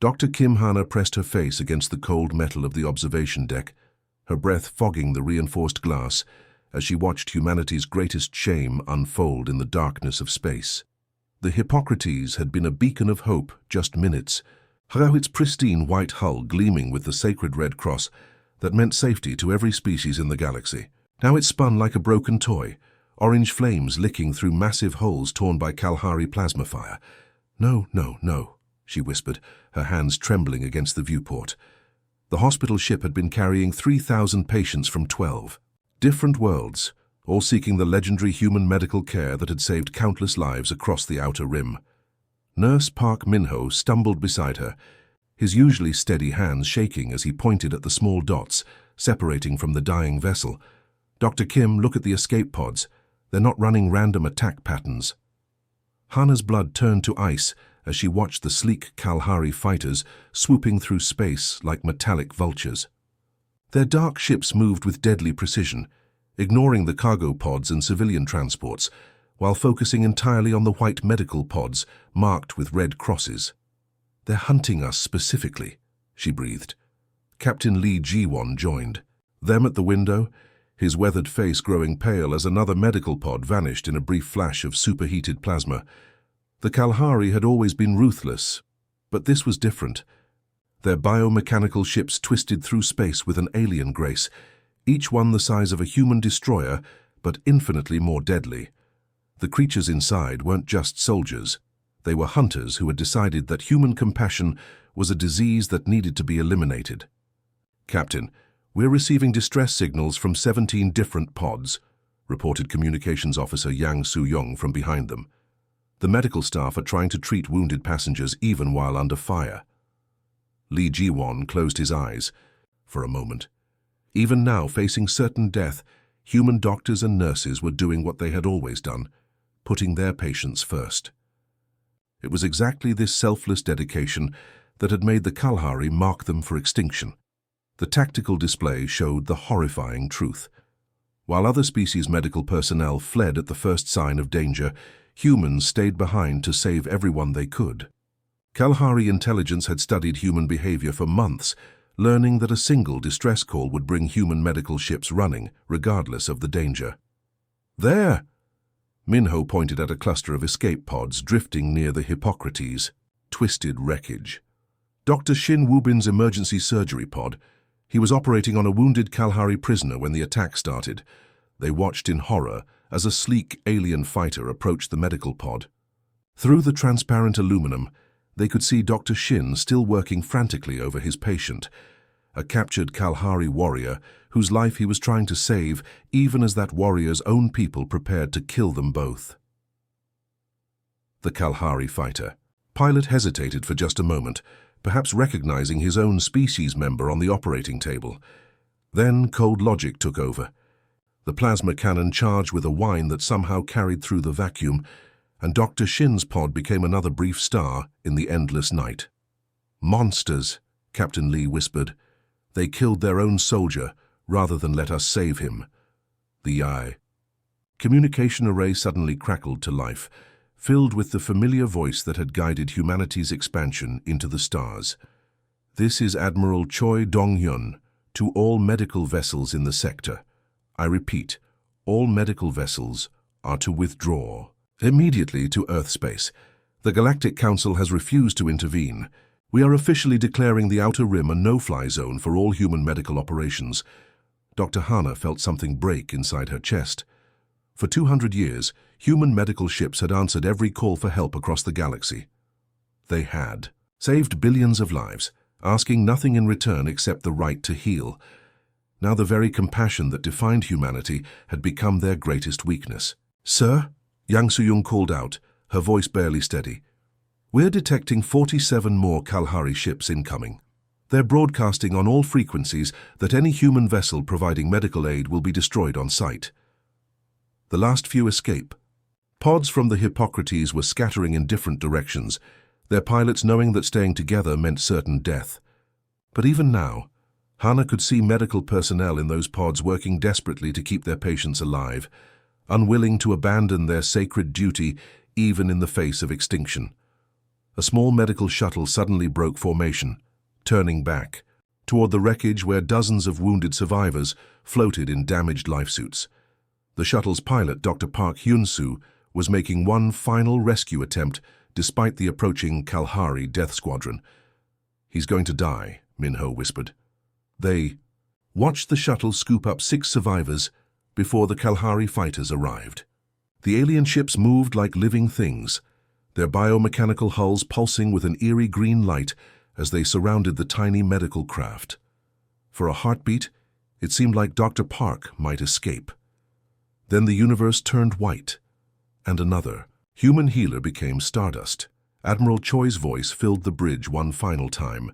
Dr. Kim Hana pressed her face against the cold metal of the observation deck, her breath fogging the reinforced glass as she watched humanity's greatest shame unfold in the darkness of space. The Hippocrates had been a beacon of hope just minutes, its pristine white hull gleaming with the sacred red cross that meant safety to every species in the galaxy. Now it spun like a broken toy, orange flames licking through massive holes torn by Kalahari plasma fire. "No, no, no," she whispered, her hands trembling against the viewport. The hospital ship had been carrying 3,000 patients from 12 different worlds, all seeking the legendary human medical care that had saved countless lives across the Outer Rim. Nurse Park Minho stumbled beside her, his usually steady hands shaking as he pointed at the small dots separating from the dying vessel. "Dr. Kim, look at the escape pods. They're not running random attack patterns." Hana's blood turned to ice as she watched the sleek Kalahari fighters swooping through space like metallic vultures. Their dark ships moved with deadly precision, ignoring the cargo pods and civilian transports, while focusing entirely on the white medical pods marked with red crosses. "They're hunting us specifically," she breathed. Captain Lee Ji-won joined. Them at the window, his weathered face growing pale as another medical pod vanished in a brief flash of superheated plasma. The Kalahari had always been ruthless, but this was different. Their biomechanical ships twisted through space with an alien grace, each one the size of a human destroyer, but infinitely more deadly. The creatures inside weren't just soldiers. They were hunters who had decided that human compassion was a disease that needed to be eliminated. "Captain, we're receiving distress signals from 17 different pods," reported Communications Officer Yang Soo-young from behind them. "The medical staff are trying to treat wounded passengers even while under fire." Lee Ji-won closed his eyes for a moment. Even now, facing certain death, human doctors and nurses were doing what they had always done, putting their patients first. It was exactly this selfless dedication that had made the Kalahari mark them for extinction. The tactical display showed the horrifying truth. While other species' medical personnel fled at the first sign of danger, humans stayed behind to save everyone they could. Kalahari intelligence had studied human behavior for months, learning that a single distress call would bring human medical ships running, regardless of the danger. "There!" Minho pointed at a cluster of escape pods drifting near the Hippocrates, twisted wreckage. Dr. Shin Woo-bin's emergency surgery pod. He was operating on a wounded Kalahari prisoner when the attack started. They watched in horror as a sleek alien fighter approached the medical pod. Through the transparent aluminum, they could see Dr. Shin still working frantically over his patient, a captured Kalahari warrior whose life he was trying to save even as that warrior's own people prepared to kill them both. The Kalahari fighter. Pilot hesitated for just a moment, perhaps recognizing his own species member on the operating table. Then cold logic took over. The plasma cannon charged with a whine that somehow carried through the vacuum, and Dr. Shin's pod became another brief star in the endless night. "Monsters," Captain Lee whispered. "They killed their own soldier rather than let us save him." The eye. Communication array suddenly crackled to life, filled with the familiar voice that had guided humanity's expansion into the stars. "This is Admiral Choi Dong-hyun, to all medical vessels in the sector. I repeat, all medical vessels are to withdraw immediately to Earth space. The Galactic Council has refused to intervene. We are officially declaring the Outer Rim a no-fly zone for all human medical operations." Dr. Hana felt something break inside her chest. For 200 years, human medical ships had answered every call for help across the galaxy. They had saved billions of lives, asking nothing in return except the right to heal. Now the very compassion that defined humanity had become their greatest weakness. "Sir?" Yang Soo-young called out, her voice barely steady. "We're detecting 47 more Kalahari ships incoming. They're broadcasting on all frequencies that any human vessel providing medical aid will be destroyed on sight." The last few escape. Pods from the Hippocrates were scattering in different directions, their pilots knowing that staying together meant certain death. But even now, Hana could see medical personnel in those pods working desperately to keep their patients alive, unwilling to abandon their sacred duty even in the face of extinction. A small medical shuttle suddenly broke formation, turning back, toward the wreckage where dozens of wounded survivors floated in damaged lifesuits. The shuttle's pilot, Dr. Park Hyun-soo, was making one final rescue attempt despite the approaching Kalahari death squadron. "He's going to die," Minho whispered. They watched the shuttle scoop up 6 survivors before the Kalahari fighters arrived. The alien ships moved like living things, their biomechanical hulls pulsing with an eerie green light as they surrounded the tiny medical craft. For a heartbeat, it seemed like Dr. Park might escape. Then the universe turned white, and another human healer became stardust. Admiral Choi's voice filled the bridge one final time.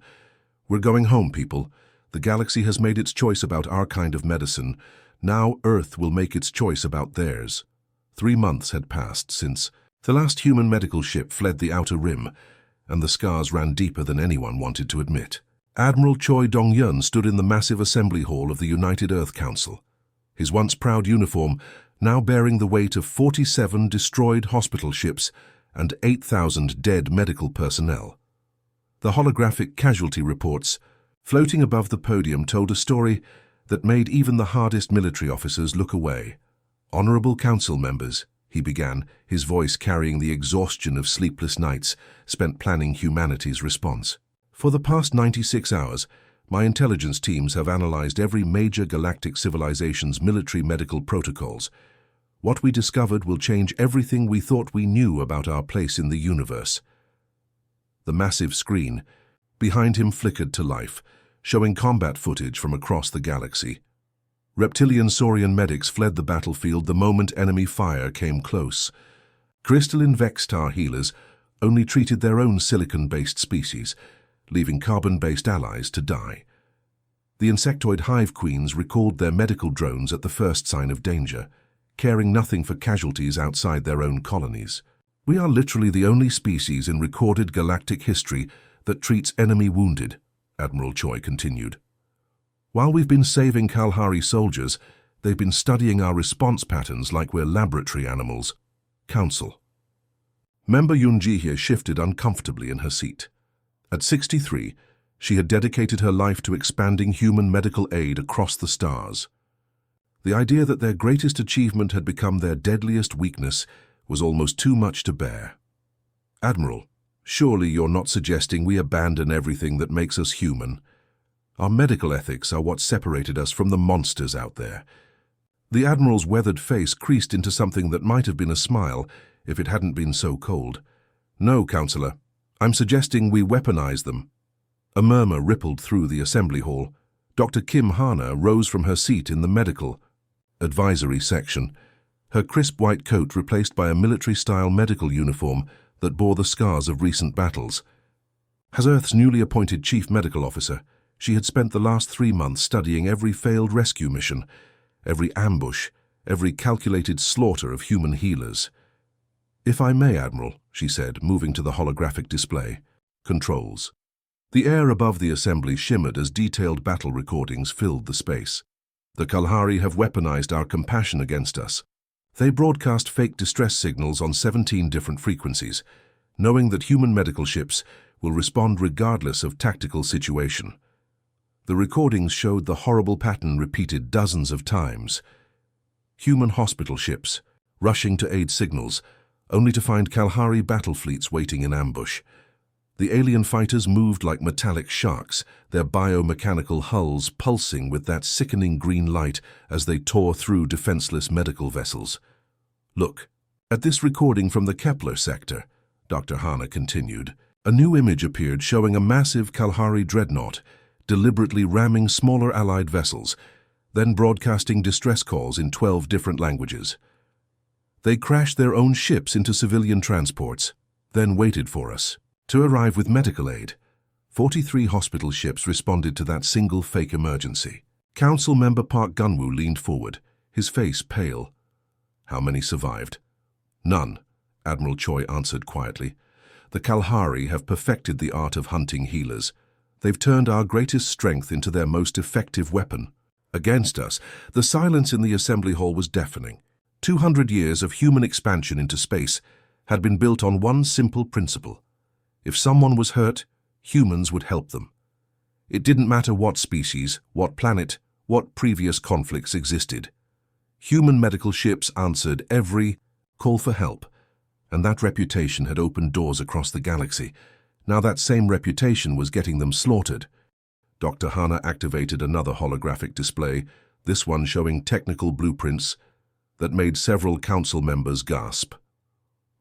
"We're going home, people. The galaxy has made its choice about our kind of medicine. Now Earth will make its choice about theirs." 3 months had passed since the last human medical ship fled the outer rim, and the scars ran deeper than anyone wanted to admit. Admiral Choi Dong-yun stood in the massive assembly hall of the United Earth Council, his once proud uniform now bearing the weight of 47 destroyed hospital ships and 8,000 dead medical personnel. The holographic casualty reports floating above the podium told a story that made even the hardest military officers look away. "Honorable Council members," he began, his voice carrying the exhaustion of sleepless nights spent planning humanity's response. "For the past 96 hours, my intelligence teams have analyzed every major galactic civilization's military medical protocols. What we discovered will change everything we thought we knew about our place in the universe." The massive screen behind him flickered to life, showing combat footage from across the galaxy. Reptilian Saurian medics fled the battlefield the moment enemy fire came close. Crystalline Vextar healers only treated their own silicon-based species, leaving carbon-based allies to die. The insectoid hive queens recalled their medical drones at the first sign of danger, caring nothing for casualties outside their own colonies. "We are literally the only species in recorded galactic history that treats enemy wounded," Admiral Choi continued. "While we've been saving Kalahari soldiers, they've been studying our response patterns like we're laboratory animals." Council. Member Yoon Ji-hye shifted uncomfortably in her seat. At 63, she had dedicated her life to expanding human medical aid across the stars. The idea that their greatest achievement had become their deadliest weakness was almost too much to bear. "Admiral, surely you're not suggesting we abandon everything that makes us human? Our medical ethics are what separated us from the monsters out there." The Admiral's weathered face creased into something that might have been a smile if it hadn't been so cold. "No, Counselor. I'm suggesting we weaponize them." A murmur rippled through the assembly hall. Dr. Kim Hana rose from her seat in the medical advisory section, her crisp white coat replaced by a military-style medical uniform that bore the scars of recent battles. As Earth's newly appointed chief medical officer, she had spent the last 3 months studying every failed rescue mission, every ambush, every calculated slaughter of human healers. "If I may, Admiral," she said, moving to the holographic display. Controls. The air above the assembly shimmered as detailed battle recordings filled the space. "The Kalahari have weaponized our compassion against us. They broadcast fake distress signals on 17 different frequencies, knowing that human medical ships will respond regardless of tactical situation." The recordings showed the horrible pattern repeated dozens of times. Human hospital ships, rushing to aid signals, only to find Kalahari battle fleets waiting in ambush. The alien fighters moved like metallic sharks, their biomechanical hulls pulsing with that sickening green light as they tore through defenseless medical vessels. "Look, at this recording from the Kepler sector," Dr. Hana continued. A new image appeared showing a massive Kalahari dreadnought deliberately ramming smaller Allied vessels, then broadcasting distress calls in 12 different languages. They crashed their own ships into civilian transports, then waited for us to arrive with medical aid. 43 hospital ships responded to that single fake emergency. Council member Park Gunwoo leaned forward, his face pale. "How many survived?" "None," Admiral Choi answered quietly. "The Kalahari have perfected the art of hunting healers. They've turned our greatest strength into their most effective weapon. Against us, the silence in the assembly hall was deafening. 200 years of human expansion into space had been built on one simple principle: If someone was hurt, humans would help them. It didn't matter what species, what planet, what previous conflicts existed. Human medical ships answered every call for help, and that reputation had opened doors across the galaxy. Now that same reputation was getting them slaughtered. Dr. Hana activated another holographic display, this one showing technical blueprints that made several council members gasp.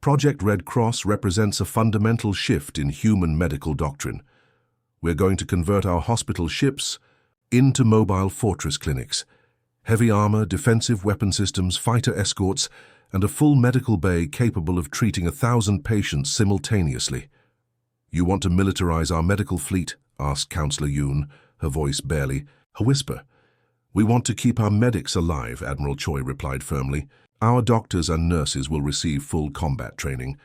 Project Red Cross represents a fundamental shift in human medical doctrine. We're going to convert our hospital ships into mobile fortress clinics. Heavy armor, defensive weapon systems, fighter escorts, and a full medical bay capable of treating 1,000 patients simultaneously. "You want to militarize our medical fleet?" asked Councillor Yoon, her voice barely a whisper. "We want to keep our medics alive," Admiral Choi replied firmly. "Our doctors and nurses will receive full combat training.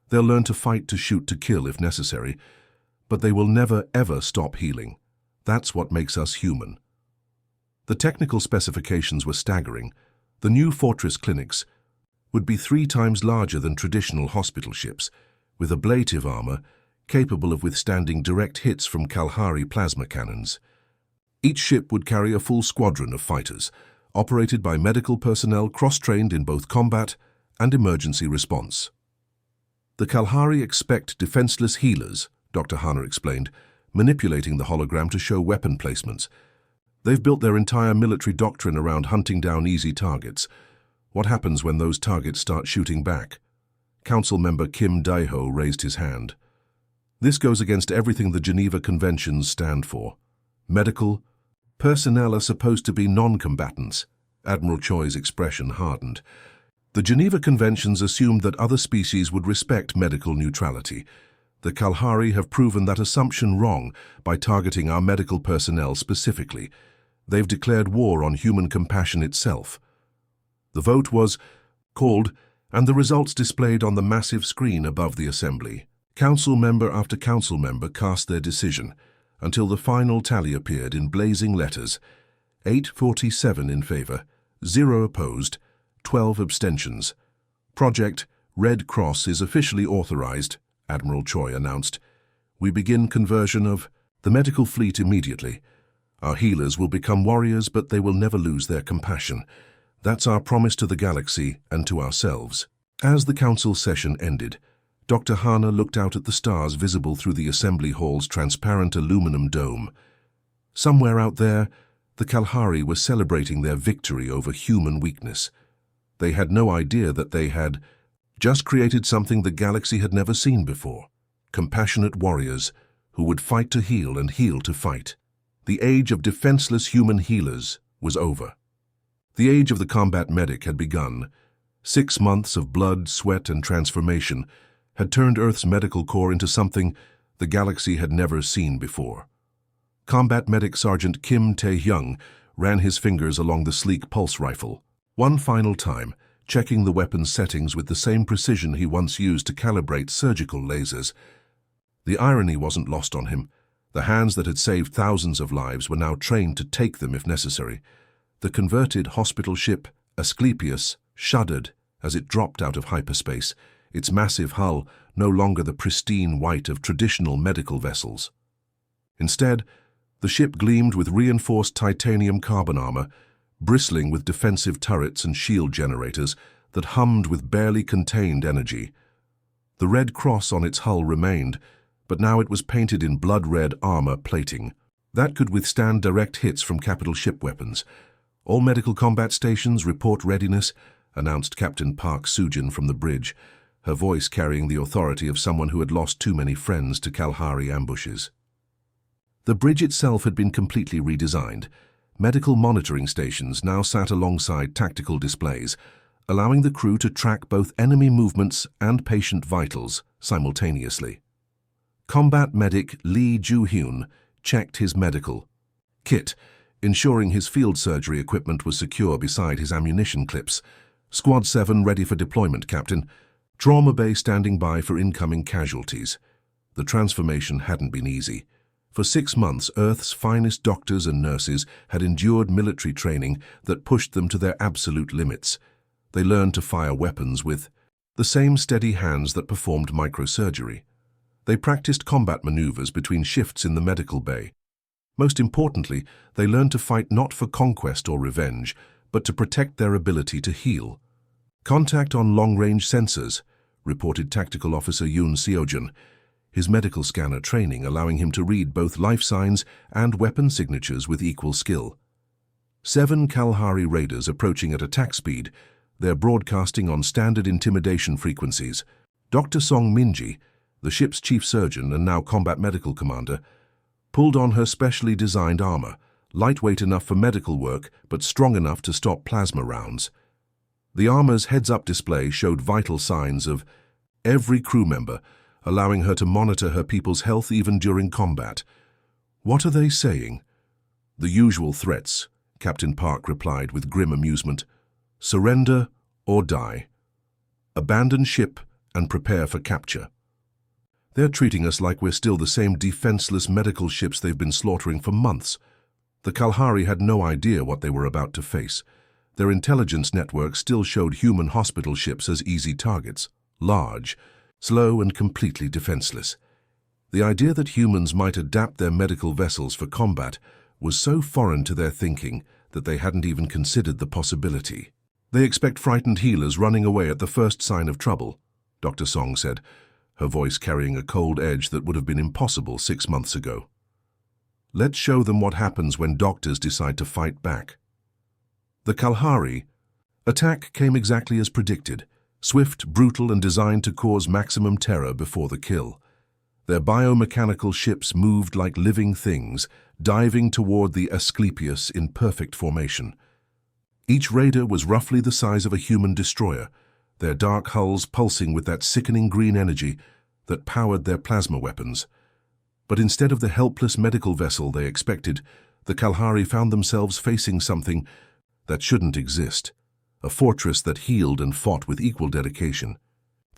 They'll learn to fight, to shoot, to kill if necessary, but they will never, ever stop healing. That's what makes us human." The technical specifications were staggering. The new fortress clinics would be 3 times larger than traditional hospital ships, with ablative armor capable of withstanding direct hits from Kalahari plasma cannons. Each ship would carry a full squadron of fighters, operated by medical personnel cross-trained in both combat and emergency response. "The Kalahari expect defenseless healers," Dr. Hana explained, manipulating the hologram to show weapon placements. "They've built their entire military doctrine around hunting down easy targets. What happens when those targets start shooting back?" Council member Kim Dae-ho raised his hand. "This goes against everything the Geneva Conventions stand for. Medical personnel are supposed to be non-combatants." Admiral Choi's expression hardened. "The Geneva Conventions assumed that other species would respect medical neutrality. The Kalahari have proven that assumption wrong by targeting our medical personnel specifically. They've declared war on human compassion itself." The vote was called, and the results displayed on the massive screen above the assembly. Council member after council member cast their decision, until the final tally appeared in blazing letters: 847 in favor, 0 opposed, 12 abstentions. "Project Red Cross is officially authorized," Admiral Choi announced. "We begin conversion of the medical fleet immediately. Our healers will become warriors, but they will never lose their compassion. That's our promise to the galaxy and to ourselves." As the council session ended, Dr. Hana looked out at the stars visible through the assembly hall's transparent aluminum dome. Somewhere out there, the Kalahari were celebrating their victory over human weakness. They had no idea that they had just created something the galaxy had never seen before: compassionate warriors who would fight to heal and heal to fight. The age of defenseless human healers was over. The age of the combat medic had begun. 6 months of blood, sweat, and transformation had turned Earth's medical corps into something the galaxy had never seen before. Combat medic Sergeant Kim Tae-hyung ran his fingers along the sleek pulse rifle, one final time, checking the weapon's settings with the same precision he once used to calibrate surgical lasers. The irony wasn't lost on him. The hands that had saved thousands of lives were now trained to take them if necessary. The converted hospital ship, Asclepius, shuddered as it dropped out of hyperspace, its massive hull no longer the pristine white of traditional medical vessels. Instead, the ship gleamed with reinforced titanium carbon armor, bristling with defensive turrets and shield generators that hummed with barely contained energy. The red cross on its hull remained, but now it was painted in blood-red armor plating. That could withstand direct hits from capital ship weapons. "All medical combat stations report readiness," announced Captain Park Sujin from the bridge, her voice carrying the authority of someone who had lost too many friends to Kalahari ambushes. The bridge itself had been completely redesigned. Medical monitoring stations now sat alongside tactical displays, allowing the crew to track both enemy movements and patient vitals simultaneously. Combat medic Lee Joo-hyun checked his medical kit, ensuring his field surgery equipment was secure beside his ammunition clips. "Squad 7 ready for deployment, Captain. Trauma bay standing by for incoming casualties." The transformation hadn't been easy. For 6 months, Earth's finest doctors and nurses had endured military training that pushed them to their absolute limits. They learned to fire weapons with the same steady hands that performed microsurgery. They practiced combat maneuvers between shifts in the medical bay. Most importantly, they learned to fight not for conquest or revenge, but to protect their ability to heal. "Contact on long-range sensors," reported Tactical Officer Yoon Seojun, his medical scanner training allowing him to read both life signs and weapon signatures with equal skill. 7 Kalahari raiders approaching at attack speed, they're broadcasting on standard intimidation frequencies. Dr. Song Minji, the ship's chief surgeon and now combat medical commander, pulled on her specially designed armor, lightweight enough for medical work but strong enough to stop plasma rounds. The armor's heads-up display showed vital signs of every crew member, allowing her to monitor her people's health even during combat. "What are they saying?" "The usual threats," Captain Park replied with grim amusement. "Surrender or die. Abandon ship and prepare for capture." "They're treating us like we're still the same defenseless medical ships they've been slaughtering for months." The Kalahari had no idea what they were about to face. Their intelligence network still showed human hospital ships as easy targets, large, slow and completely defenseless. The idea that humans might adapt their medical vessels for combat was so foreign to their thinking that they hadn't even considered the possibility. "They expect frightened healers running away at the first sign of trouble," Dr. Song said, her voice carrying a cold edge that would have been impossible 6 months ago. "Let's show them what happens when doctors decide to fight back." The Kalahari attack came exactly as predicted, swift, brutal, and designed to cause maximum terror before the kill. Their biomechanical ships moved like living things, diving toward the Asclepius in perfect formation. Each raider was roughly the size of a human destroyer, their dark hulls pulsing with that sickening green energy that powered their plasma weapons. But instead of the helpless medical vessel they expected, the Kalahari found themselves facing something that shouldn't exist, a fortress that healed and fought with equal dedication.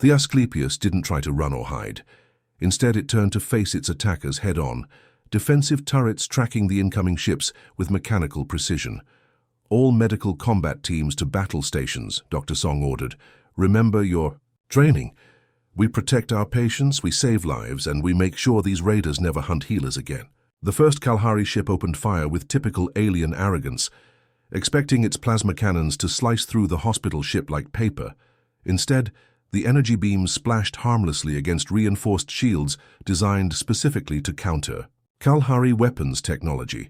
The Asclepius didn't try to run or hide. Instead, it turned to face its attackers head-on, defensive turrets tracking the incoming ships with mechanical precision. "All medical combat teams to battle stations," Dr. Song ordered. "Remember your training. We protect our patients, we save lives, and we make sure these raiders never hunt healers again." The first Kalahari ship opened fire with typical alien arrogance, expecting its plasma cannons to slice through the hospital ship like paper. Instead, the energy beams splashed harmlessly against reinforced shields designed specifically to counter Kalahari weapons technology.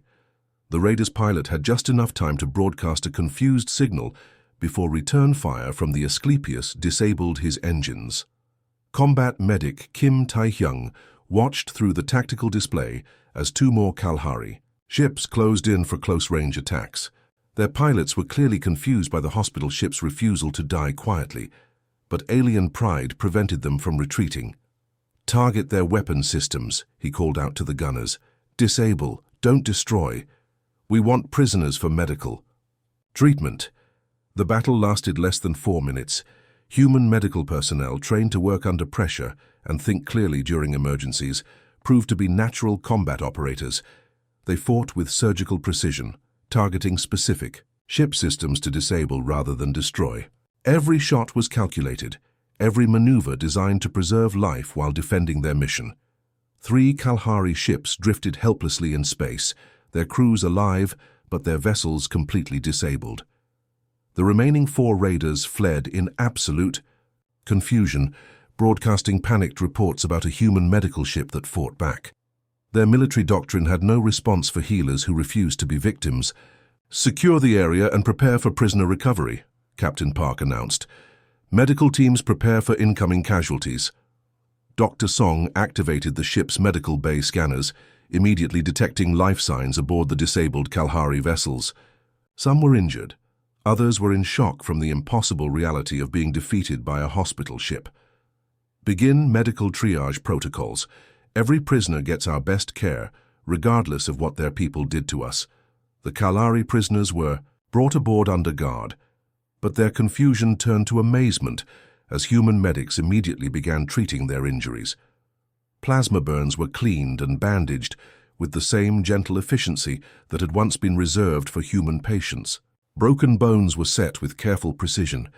The raider's pilot had just enough time to broadcast a confused signal before return fire from the Asclepius disabled his engines. Combat medic Kim Tae-hyung watched through the tactical display as 2 more Kalahari ships closed in for close-range attacks. Their pilots were clearly confused by the hospital ship's refusal to die quietly, but alien pride prevented them from retreating. "Target their weapon systems," he called out to the gunners. "Disable, don't destroy. We want prisoners for medical treatment." The battle lasted less than 4 minutes. Human medical personnel trained to work under pressure and think clearly during emergencies proved to be natural combat operators. They fought with surgical precision, targeting specific ship systems to disable rather than destroy. Every shot was calculated, every maneuver designed to preserve life while defending their mission. 3 Kalahari ships drifted helplessly in space, their crews alive, but their vessels completely disabled. The remaining 4 raiders fled in absolute confusion, broadcasting panicked reports about a human medical ship that fought back. Their military doctrine had no response for healers who refused to be victims. "Secure the area and prepare for prisoner recovery," Captain Park announced. "Medical teams prepare for incoming casualties." Dr. Song activated the ship's medical bay scanners, immediately detecting life signs aboard the disabled Kalahari vessels. Some were injured. Others were in shock from the impossible reality of being defeated by a hospital ship. "Begin medical triage protocols. Every prisoner gets our best care, regardless of what their people did to us." The Kalahari prisoners were brought aboard under guard, but their confusion turned to amazement as human medics immediately began treating their injuries. Plasma burns were cleaned and bandaged with the same gentle efficiency that had once been reserved for human patients. Broken bones were set with careful precision.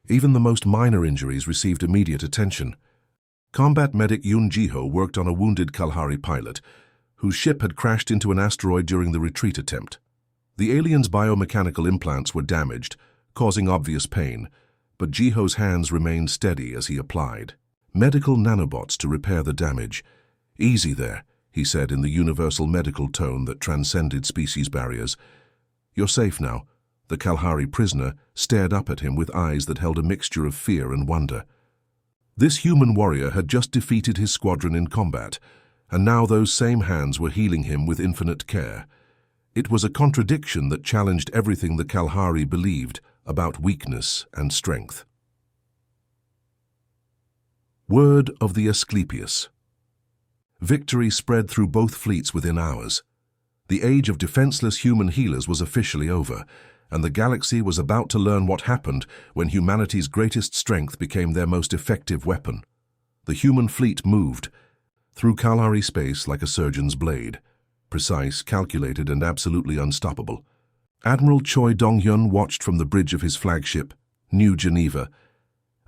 Even the most minor injuries received immediate attention. Combat medic Yoon Ji-ho worked on a wounded Kalahari pilot, whose ship had crashed into an asteroid during the retreat attempt. The alien's biomechanical implants were damaged, causing obvious pain, but Ji-ho's hands remained steady as he applied medical nanobots to repair the damage. "Easy there," he said in the universal medical tone that transcended species barriers. "You're safe now." The Kalahari prisoner stared up at him with eyes that held a mixture of fear and wonder. This human warrior had just defeated his squadron in combat, and now those same hands were healing him with infinite care. It was a contradiction that challenged everything the Kalahari believed about weakness and strength. Word of the Asclepius. Victory spread through both fleets within hours. The age of defenseless human healers was officially over, and the galaxy was about to learn what happened when humanity's greatest strength became their most effective weapon. The human fleet moved through Kalahari space like a surgeon's blade, precise, calculated, and absolutely unstoppable. Admiral Choi Dong-hyun watched from the bridge of his flagship, New Geneva,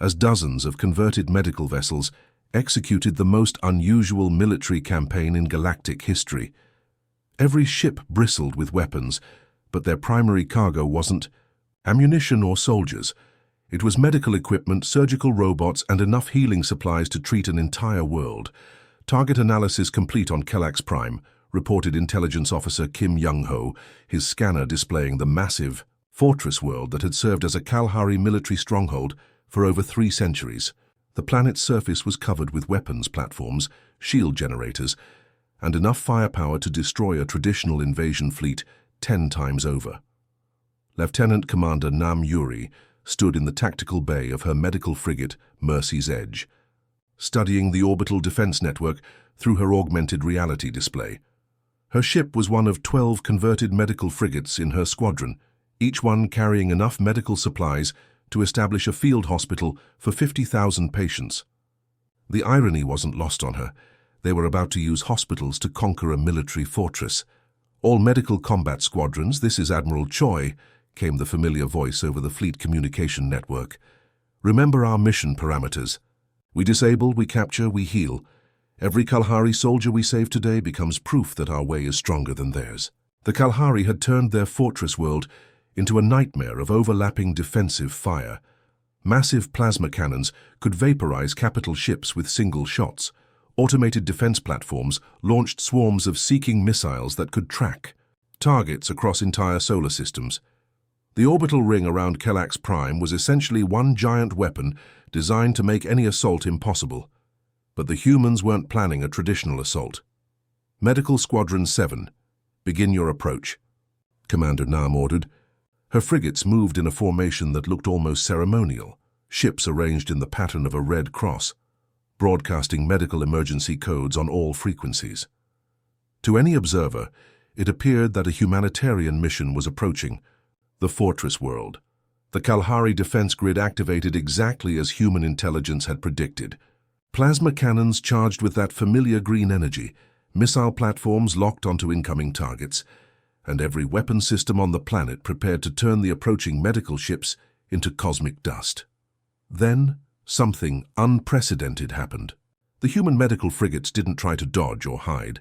as dozens of converted medical vessels executed the most unusual military campaign in galactic history. Every ship bristled with weapons, but their primary cargo wasn't ammunition or soldiers. It was medical equipment, surgical robots, and enough healing supplies to treat an entire world. Target analysis complete on Kelax Prime, reported intelligence officer Kim Young-ho, his scanner displaying the massive fortress world that had served as a Kalahari military stronghold for over 3 centuries. The planet's surface was covered with weapons platforms, shield generators, and enough firepower to destroy a traditional invasion fleet 10 times over. Lieutenant Commander Nam Yuri stood in the tactical bay of her medical frigate Mercy's Edge, studying the orbital defense network through her augmented reality display. Her ship was one of 12 converted medical frigates in her squadron, each one carrying enough medical supplies to establish a field hospital for 50,000 patients. The irony wasn't lost on her. They were about to use hospitals to conquer a military fortress. "All medical combat squadrons, this is Admiral Choi," came the familiar voice over the fleet communication network. "Remember our mission parameters. We disable, we capture, we heal. Every Kalahari soldier we save today becomes proof that our way is stronger than theirs." The Kalahari had turned their fortress world into a nightmare of overlapping defensive fire. Massive plasma cannons could vaporize capital ships with single shots. Automated defense platforms launched swarms of seeking missiles that could track targets across entire solar systems. The orbital ring around Kelax Prime was essentially one giant weapon designed to make any assault impossible. But the humans weren't planning a traditional assault. "Medical Squadron 7, begin your approach," Commander Nam ordered. Her frigates moved in a formation that looked almost ceremonial, ships arranged in the pattern of a red cross, broadcasting medical emergency codes on all frequencies. To any observer, it appeared that a humanitarian mission was approaching, the fortress world. The Kalahari defense grid activated exactly as human intelligence had predicted. Plasma cannons charged with that familiar green energy, missile platforms locked onto incoming targets, and every weapon system on the planet prepared to turn the approaching medical ships into cosmic dust. Then, something unprecedented happened. The human medical frigates didn't try to dodge or hide.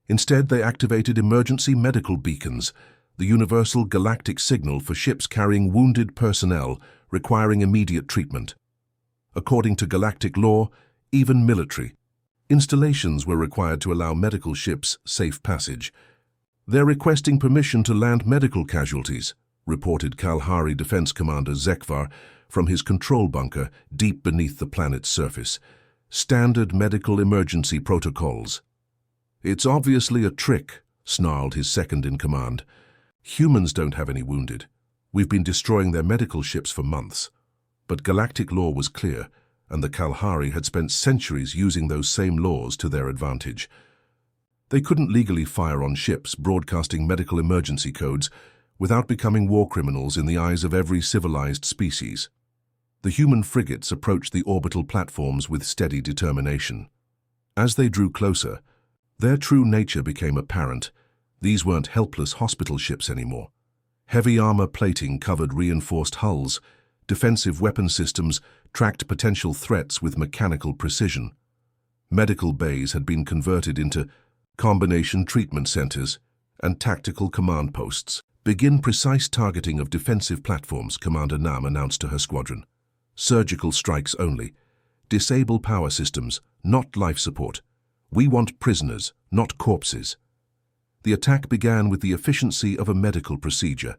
Instead, they activated emergency medical beacons, the universal galactic signal for ships carrying wounded personnel requiring immediate treatment. According to galactic law, even military installations were required to allow medical ships safe passage. "They're requesting permission to land medical casualties," reported Kalahari Defense Commander Zekvar from his control bunker deep beneath the planet's surface. "Standard medical emergency protocols." "It's obviously a trick," snarled his second-in-command. "Humans don't have any wounded. We've been destroying their medical ships for months." But galactic law was clear, and the Kalahari had spent centuries using those same laws to their advantage. They couldn't legally fire on ships broadcasting medical emergency codes without becoming war criminals in the eyes of every civilized species. The human frigates approached the orbital platforms with steady determination. As they drew closer, their true nature became apparent. These weren't helpless hospital ships anymore. Heavy armor plating covered reinforced hulls. Defensive weapon systems tracked potential threats with mechanical precision. Medical bays had been converted into combination treatment centers and tactical command posts. "Begin precise targeting of defensive platforms," Commander Nam announced to her squadron. "Surgical strikes only. Disable power systems, not life support. We want prisoners, not corpses." The attack began with the efficiency of a medical procedure.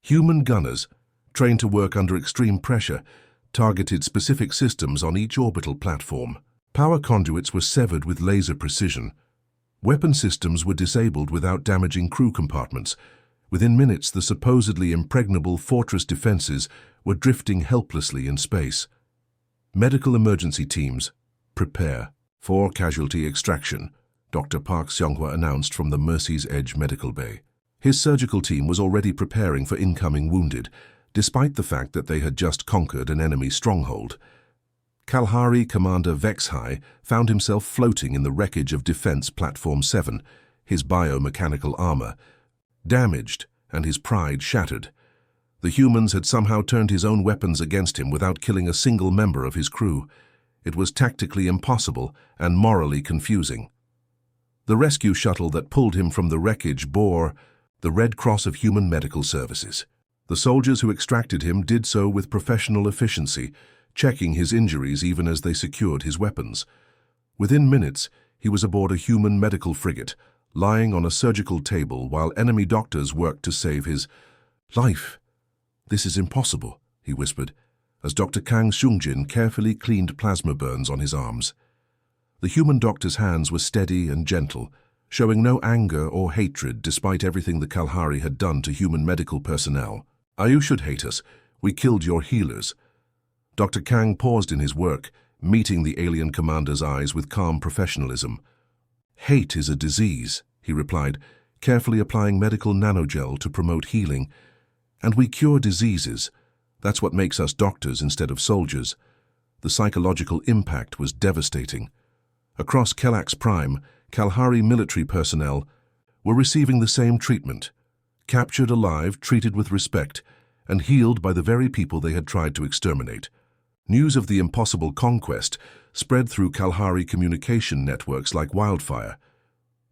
Human gunners, trained to work under extreme pressure, targeted specific systems on each orbital platform. Power conduits were severed with laser precision. Weapon systems were disabled without damaging crew compartments. Within minutes, the supposedly impregnable fortress defenses were drifting helplessly in space. "Medical emergency teams, prepare for casualty extraction," Dr. Park Seonghwa announced from the Mercy's Edge medical bay. His surgical team was already preparing for incoming wounded, despite the fact that they had just conquered an enemy stronghold. Kalahari Commander Vexhai found himself floating in the wreckage of Defense Platform 7, his biomechanical armor damaged and his pride shattered. The humans had somehow turned his own weapons against him without killing a single member of his crew. It was tactically impossible and morally confusing. The rescue shuttle that pulled him from the wreckage bore the Red Cross of Human Medical Services. The soldiers who extracted him did so with professional efficiency, checking his injuries even as they secured his weapons. Within minutes, he was aboard a human medical frigate, lying on a surgical table while enemy doctors worked to save his life. "This is impossible," he whispered, as Dr. Kang Seungjin carefully cleaned plasma burns on his arms. The human doctor's hands were steady and gentle, showing no anger or hatred despite everything the Kalahari had done to human medical personnel. "You should hate us. We killed your healers." Dr. Kang paused in his work, meeting the alien commander's eyes with calm professionalism. "Hate is a disease," he replied, carefully applying medical nanogel to promote healing. "And we cure diseases. That's what makes us doctors instead of soldiers." The psychological impact was devastating. Across Kelax Prime, Kalahari military personnel were receiving the same treatment, captured alive, treated with respect, and healed by the very people they had tried to exterminate. News of the impossible conquest spread through Kalahari communication networks like wildfire.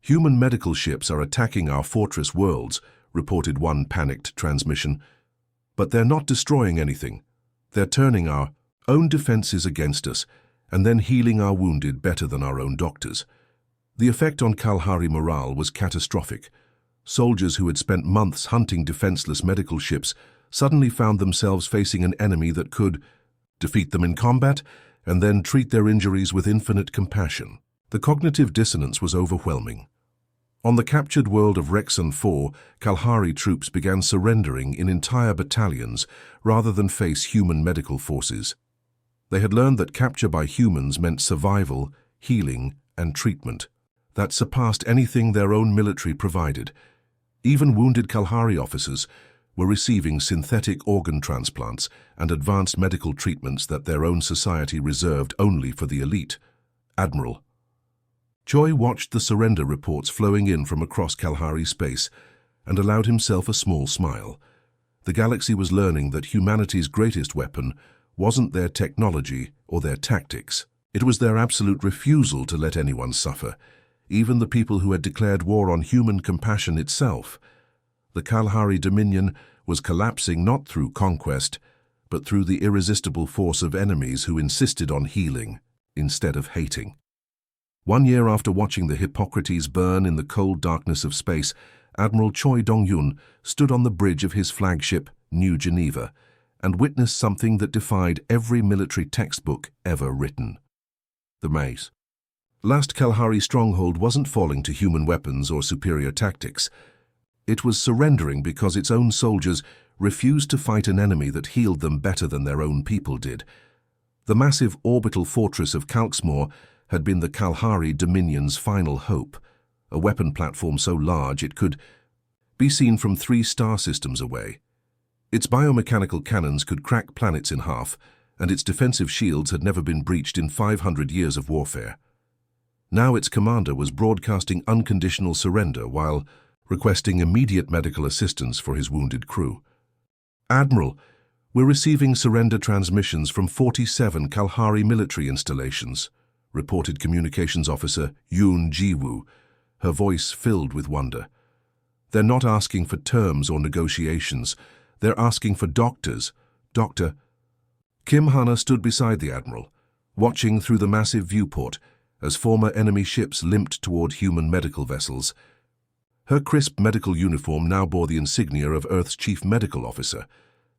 "Human medical ships are attacking our fortress worlds," reported one panicked transmission. "But they're not destroying anything. They're turning our own defenses against us and then healing our wounded better than our own doctors." The effect on Kalahari morale was catastrophic. Soldiers who had spent months hunting defenseless medical ships suddenly found themselves facing an enemy that could defeat them in combat and then treat their injuries with infinite compassion. The cognitive dissonance was overwhelming. On the captured world of Rexon 4, Kalahari troops began surrendering in entire battalions rather than face human medical forces. They had learned that capture by humans meant survival, healing, and treatment that surpassed anything their own military provided. Even wounded Kalahari officers were receiving synthetic organ transplants and advanced medical treatments that their own society reserved only for the elite. Admiral Choi watched the surrender reports flowing in from across Kalahari space and allowed himself a small smile. The galaxy was learning that humanity's greatest weapon wasn't their technology or their tactics. It was their absolute refusal to let anyone suffer, even the people who had declared war on human compassion itself. The Kalahari Dominion was collapsing not through conquest, but through the irresistible force of enemies who insisted on healing instead of hating. 1 year after watching the Hippocrates burn in the cold darkness of space, Admiral Choi Dong-yun stood on the bridge of his flagship, New Geneva, and witnessed something that defied every military textbook ever written. The maze. Last Kalahari stronghold wasn't falling to human weapons or superior tactics. It was surrendering because its own soldiers refused to fight an enemy that healed them better than their own people did. The massive orbital fortress of Kalxmore had been the Kalahari Dominion's final hope, a weapon platform so large it could be seen from 3 star systems away. Its biomechanical cannons could crack planets in half, and its defensive shields had never been breached in 500 years of warfare. Now its commander was broadcasting unconditional surrender while requesting immediate medical assistance for his wounded crew. "Admiral, we're receiving surrender transmissions from 47 Kalahari military installations," reported Communications Officer Yoon Ji-woo, her voice filled with wonder. "They're not asking for terms or negotiations. They're asking for doctors. Doctor..." Kim Hana stood beside the Admiral, watching through the massive viewport as former enemy ships limped toward human medical vessels. Her crisp medical uniform now bore the insignia of Earth's Chief Medical Officer,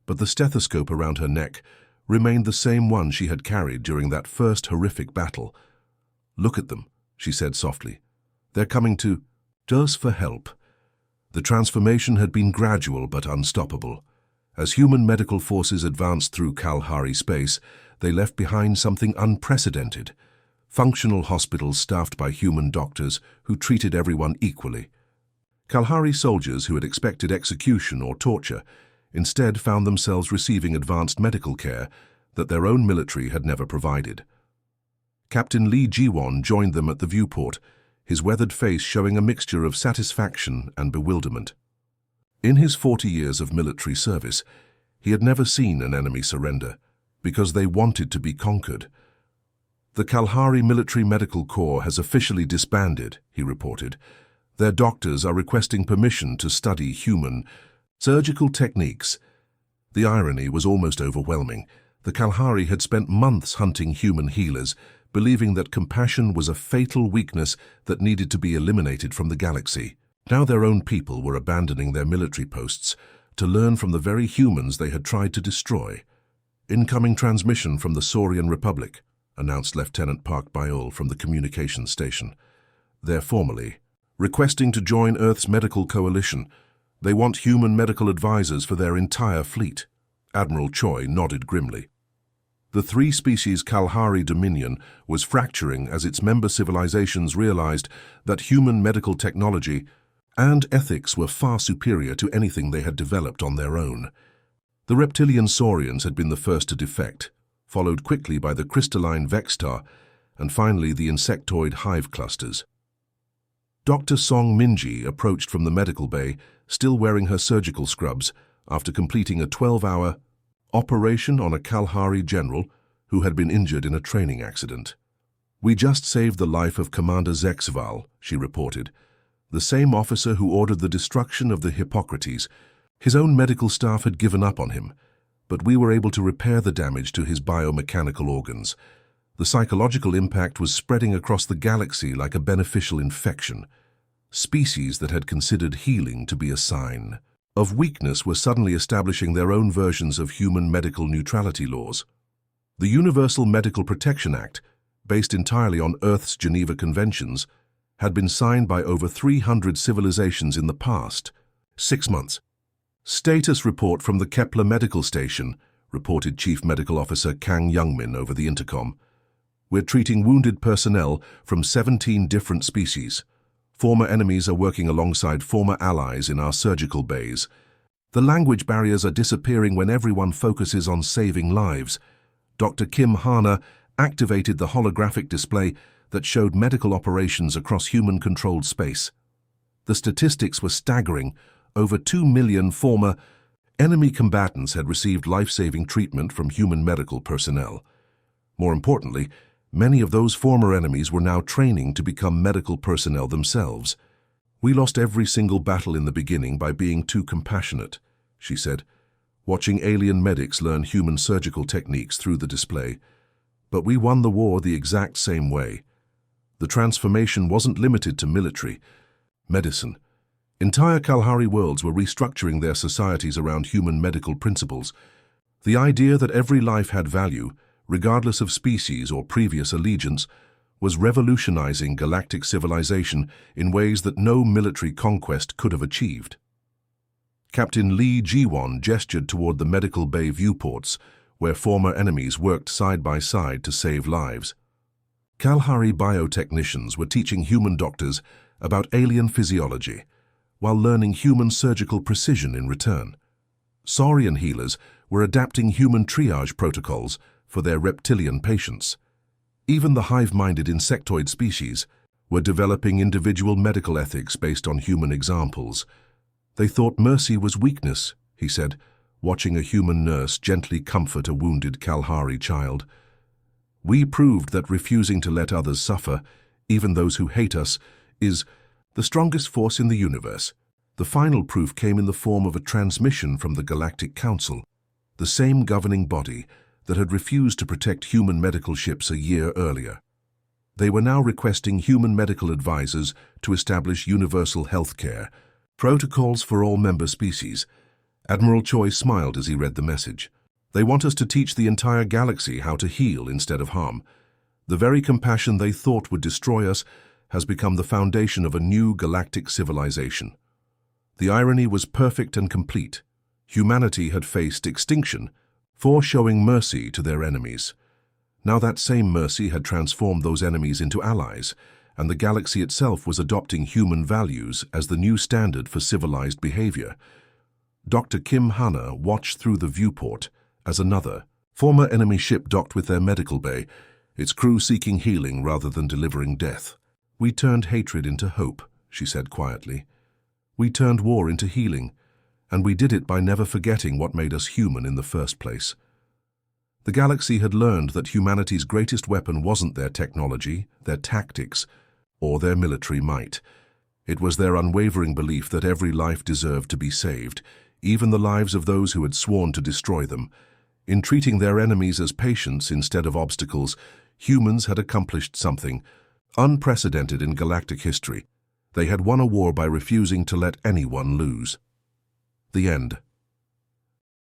but the stethoscope around her neck remained the same one she had carried during that first horrific battle. "Look at them," she said softly. "They're coming to us for help." The transformation had been gradual but unstoppable. As human medical forces advanced through Kalahari space, they left behind something unprecedented: functional hospitals staffed by human doctors who treated everyone equally. Kalahari soldiers who had expected execution or torture instead found themselves receiving advanced medical care that their own military had never provided. Captain Lee Ji-won joined them at the viewport, his weathered face showing a mixture of satisfaction and bewilderment. In his 40 years of military service, he had never seen an enemy surrender, because they wanted to be conquered. "The Kalahari Military Medical Corps has officially disbanded," he reported. "Their doctors are requesting permission to study human surgical techniques." The irony was almost overwhelming. The Kalahari had spent months hunting human healers, believing that compassion was a fatal weakness that needed to be eliminated from the galaxy. Now their own people were abandoning their military posts to learn from the very humans they had tried to destroy. "Incoming transmission from the Saurian Republic," announced Lieutenant Park Byul from the communications station. "They're formally requesting to join Earth's medical coalition. They want human medical advisors for their entire fleet." Admiral Choi nodded grimly. The three-species Kalahari Dominion was fracturing as its member civilizations realized that human medical technology and ethics were far superior to anything they had developed on their own. The reptilian saurians had been the first to defect, followed quickly by the crystalline Vextar, and finally the insectoid hive clusters. Dr. Song Minji approached from the medical bay, still wearing her surgical scrubs, after completing a 12-hour operation on a Kalahari general who had been injured in a training accident. "We just saved the life of Commander Zexval," she reported, "the same officer who ordered the destruction of the Hippocrates. His own medical staff had given up on him, but we were able to repair the damage to his biomechanical organs. The psychological impact was spreading across the galaxy like a beneficial infection. Species that had considered healing to be a sign of weakness were suddenly establishing their own versions of human medical neutrality laws. The Universal Medical Protection Act, based entirely on Earth's Geneva Conventions, had been signed by over 300 civilizations in the past 6 months. "Status report from the Kepler Medical Station," reported Chief Medical Officer Kang Youngmin over the intercom. "We're treating wounded personnel from 17 different species. Former enemies are working alongside former allies in our surgical bays. The language barriers are disappearing when everyone focuses on saving lives." Dr. Kim Hana activated the holographic display that showed medical operations across human-controlled space. The statistics were staggering. Over 2 million former enemy combatants had received life-saving treatment from human medical personnel. More importantly, many of those former enemies were now training to become medical personnel themselves. "We lost every single battle in the beginning by being too compassionate," she said, watching alien medics learn human surgical techniques through the display. "But we won the war the exact same way." The transformation wasn't limited to military, medicine. Entire Kalahari worlds were restructuring their societies around human medical principles. The idea that every life had value, regardless of species or previous allegiance, was revolutionizing galactic civilization in ways that no military conquest could have achieved. Captain Lee Ji-won gestured toward the medical bay viewports, where former enemies worked side by side to save lives. Kalahari biotechnicians were teaching human doctors about alien physiology, while learning human surgical precision in return. Saurian healers were adapting human triage protocols for their reptilian patients. Even the hive-minded insectoid species were developing individual medical ethics based on human examples. "They thought mercy was weakness," he said, watching a human nurse gently comfort a wounded Kalahari child. We proved that refusing to let others suffer, even those who hate us, is the strongest force in the universe. The final proof came in the form of a transmission from the Galactic Council, the same governing body that had refused to protect human medical ships a year earlier. They were now requesting human medical advisors to establish universal health care, protocols for all member species. Admiral Choi smiled as he read the message. They want us to teach the entire galaxy how to heal instead of harm. The very compassion they thought would destroy us has become the foundation of a new galactic civilization. The irony was perfect and complete. Humanity had faced extinction for showing mercy to their enemies. Now that same mercy had transformed those enemies into allies, and the galaxy itself was adopting human values as the new standard for civilized behavior. Dr. Kim Hanna watched through the viewport as another, former enemy ship docked with their medical bay, its crew seeking healing rather than delivering death. "We turned hatred into hope," she said quietly. "We turned war into healing, and we did it by never forgetting what made us human in the first place." The galaxy had learned that humanity's greatest weapon wasn't their technology, their tactics, or their military might. It was their unwavering belief that every life deserved to be saved, even the lives of those who had sworn to destroy them. In treating their enemies as patients instead of obstacles, humans had accomplished something unprecedented in galactic history. They had won a war by refusing to let anyone lose. The end.